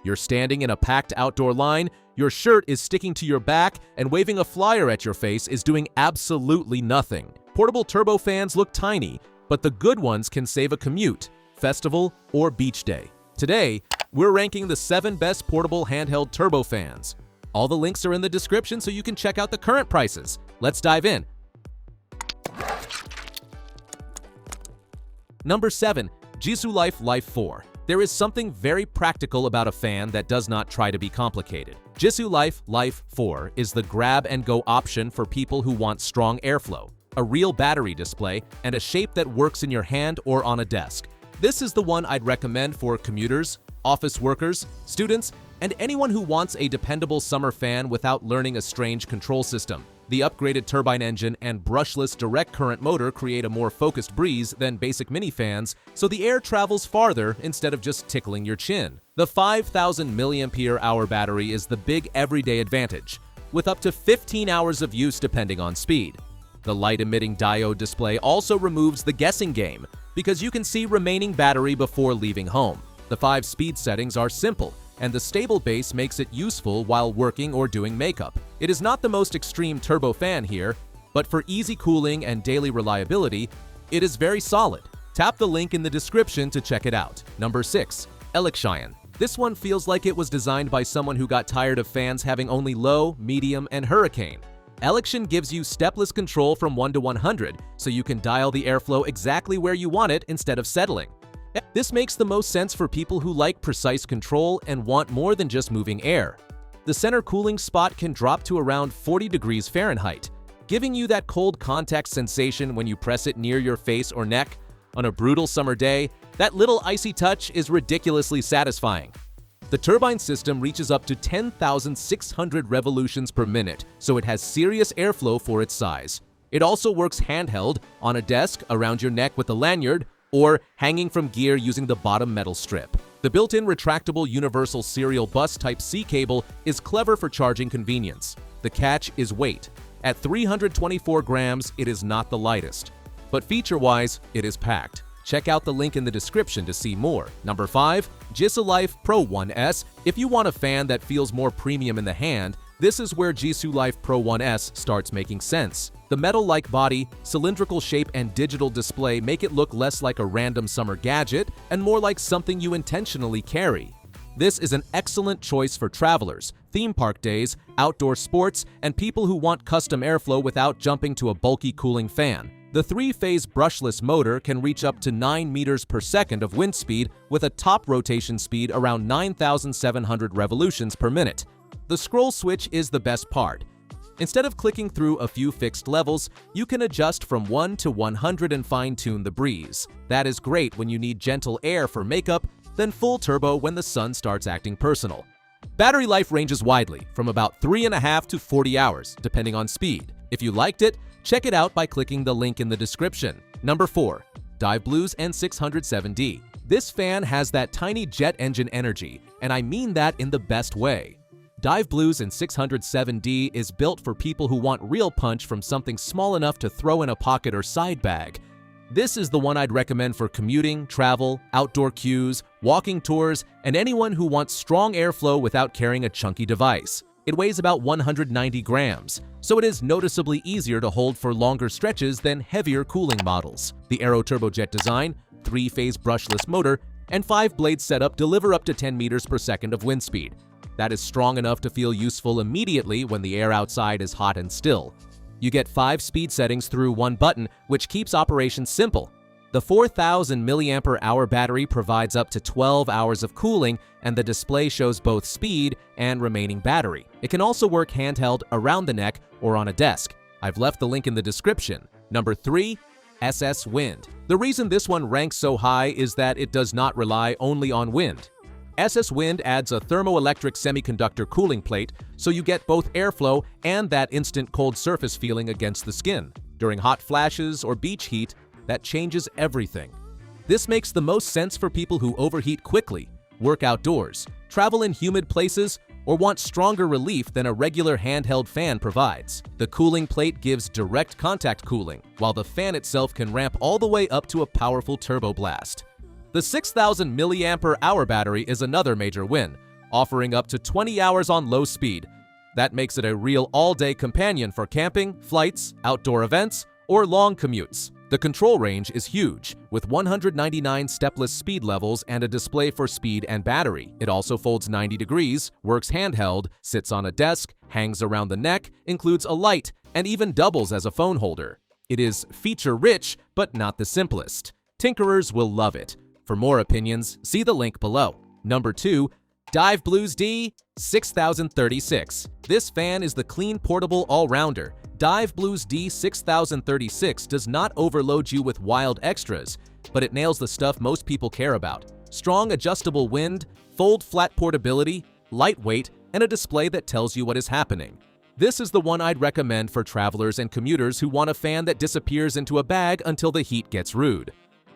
You're standing in a packed outdoor line, your shirt is sticking to your back, and waving a flyer at your face is doing absolutely nothing. Portable turbofans look tiny, but the good ones can save a commute, festival, or beach day. Today, we're ranking the 7 best portable handheld turbofans. All the links are in the description so you can check out the current prices. Let's dive in. Number 7. Jisoo Life 4. There is something very practical about a fan that does not try to be complicated. Jisoo Life 4 is the grab-and-go option for people who want strong airflow, a real battery display, and a shape that works in your hand or on a desk. This is the one I'd recommend for commuters, office workers, students, and anyone who wants a dependable summer fan without learning a strange control system. The upgraded turbine engine and brushless direct current motor create a more focused breeze than basic mini fans, so the air travels farther instead of just tickling your chin. The 5,000 mAh battery is the big everyday advantage, with up to 15 hours of use depending on speed. The light-emitting diode display also removes the guessing game, because you can see remaining battery before leaving home. The 5 speed settings are simple, and the stable base makes it useful while working or doing makeup. It is not the most extreme turbo fan here, but for easy cooling and daily reliability, it is very solid. Tap the link in the description to check it out. Number 6. Election. This one feels like it was designed by someone who got tired of fans having only low, medium, and hurricane. Election gives you stepless control from 1 to 100, so you can dial the airflow exactly where you want it instead of settling. This makes the most sense for people who like precise control and want more than just moving air. The center cooling spot can drop to around 40 degrees Fahrenheit, giving you that cold contact sensation when you press it near your face or neck. On a brutal summer day, that little icy touch is ridiculously satisfying. The turbine system reaches up to 10,600 revolutions per minute, so it has serious airflow for its size. It also works handheld, on a desk, around your neck with a lanyard, or hanging from gear using the bottom metal strip. The built-in retractable universal serial bus Type-C cable is clever for charging convenience. The catch is weight. At 324 grams, it is not the lightest. But feature-wise, it is packed. Check out the link in the description to see more. Number 5. Jisoo Life Pro 1S. If you want a fan that feels more premium in the hand, this is where Jisoo Life Pro 1S starts making sense. The metal-like body, cylindrical shape, and digital display make it look less like a random summer gadget and more like something you intentionally carry. This is an excellent choice for travelers, theme park days, outdoor sports, and people who want custom airflow without jumping to a bulky cooling fan. The 3-phase brushless motor can reach up to 9 meters per second of wind speed with a top rotation speed around 9,700 revolutions per minute. The scroll switch is the best part. Instead of clicking through a few fixed levels, you can adjust from 1 to 100 and fine-tune the breeze. That is great when you need gentle air for makeup, then full turbo when the sun starts acting personal. Battery life ranges widely, from about 3.5 to 40 hours, depending on speed. If you liked it, check it out by clicking the link in the description. Number 4. Dive Blues N607D. This fan has that tiny jet engine energy, and I mean that in the best way. Dive Blues N607D is built for people who want real punch from something small enough to throw in a pocket or side bag. This is the one I'd recommend for commuting, travel, outdoor queues, walking tours, and anyone who wants strong airflow without carrying a chunky device. It weighs about 190 grams, so it is noticeably easier to hold for longer stretches than heavier cooling models. The Aero Turbojet design, 3-phase brushless motor, and 5-blade setup deliver up to 10 meters per second of wind speed. That is strong enough to feel useful immediately when the air outside is hot and still. You get 5 speed settings through one button, which keeps operations simple. The 4,000 mAh battery provides up to 12 hours of cooling, and the display shows both speed and remaining battery. It can also work handheld around the neck or on a desk. I've left the link in the description. Number 3. SS Wind. The reason this one ranks so high is that it does not rely only on wind. SS Wind adds a thermoelectric semiconductor cooling plate, so you get both airflow and that instant cold surface feeling against the skin. During hot flashes or beach heat, that changes everything. This makes the most sense for people who overheat quickly, work outdoors, travel in humid places, or want stronger relief than a regular handheld fan provides. The cooling plate gives direct contact cooling, while the fan itself can ramp all the way up to a powerful turbo blast. The 6,000 mAh battery is another major win. offering up to 20 hours on low speed. That makes it a real all-day companion for camping, flights, outdoor events, or long commutes. The control range is huge, with 199 stepless speed levels and a display for speed and battery. It also folds 90 degrees, works handheld, sits on a desk, hangs around the neck, includes a light, and even doubles as a phone holder. It is feature-rich, but not the simplest. Tinkerers will love it. For more opinions, see the link below. Number 2. Dive Blues D6036. This fan is the clean portable all-rounder. Dive Blues D6036 does not overload you with wild extras, but it nails the stuff most people care about. Strong adjustable wind, fold-flat portability, lightweight, and a display that tells you what is happening. This is the one I'd recommend for travelers and commuters who want a fan that disappears into a bag until the heat gets rude.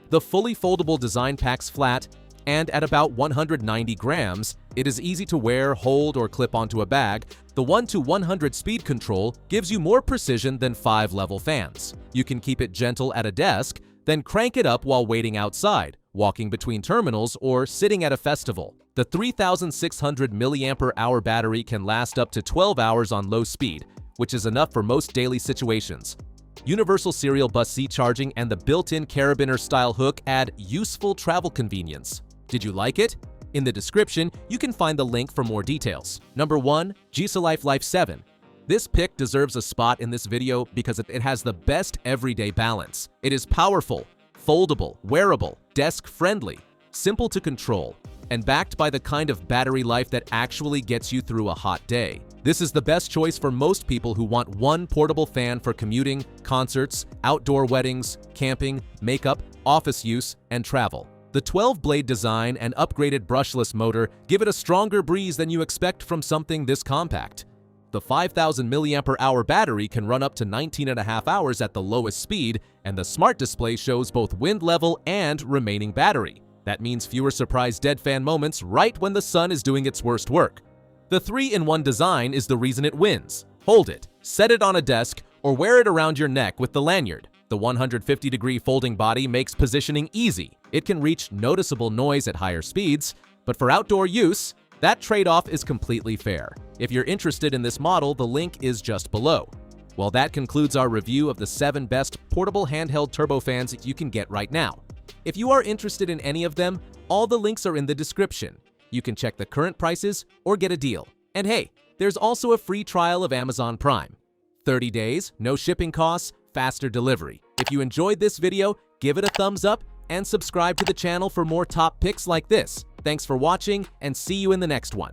The fully foldable design packs flat, and at about 190 grams, it is easy to wear, hold, or clip onto a bag. The 1-to-100 speed control gives you more precision than 5-level fans. You can keep it gentle at a desk, then crank it up while waiting outside, walking between terminals, or sitting at a festival. The 3,600 mAh battery can last up to 12 hours on low speed, which is enough for most daily situations. Universal serial bus C charging and the built-in carabiner-style hook add useful travel convenience. Did you like it? In the description, you can find the link for more details. Number 1. Jisoo Life 7. This pick deserves a spot in this video because it has the best everyday balance. It is powerful, foldable, wearable, desk-friendly, simple to control, and backed by the kind of battery life that actually gets you through a hot day. This is the best choice for most people who want one portable fan for commuting, concerts, outdoor weddings, camping, makeup, office use, and travel. The 12-blade design and upgraded brushless motor give it a stronger breeze than you expect from something this compact. The 5,000 mAh battery can run up to 19.5 hours at the lowest speed, and the smart display shows both wind level and remaining battery. That means fewer surprise dead fan moments right when the sun is doing its worst work. The 3-in-1 design is the reason it wins. Hold it, set it on a desk, or wear it around your neck with the lanyard. The 150-degree folding body makes positioning easy. It can reach noticeable noise at higher speeds, but for outdoor use, that trade-off is completely fair. If you're interested in this model, the link is just below. Well, that concludes our review of the 7 best portable handheld turbofans that you can get right now. If you are interested in any of them, all the links are in the description. You can check the current prices or get a deal. And hey, there's also a free trial of Amazon Prime. 30 days, no shipping costs, faster delivery. If you enjoyed this video, give it a thumbs up and subscribe to the channel for more top picks like this. Thanks for watching and see you in the next one.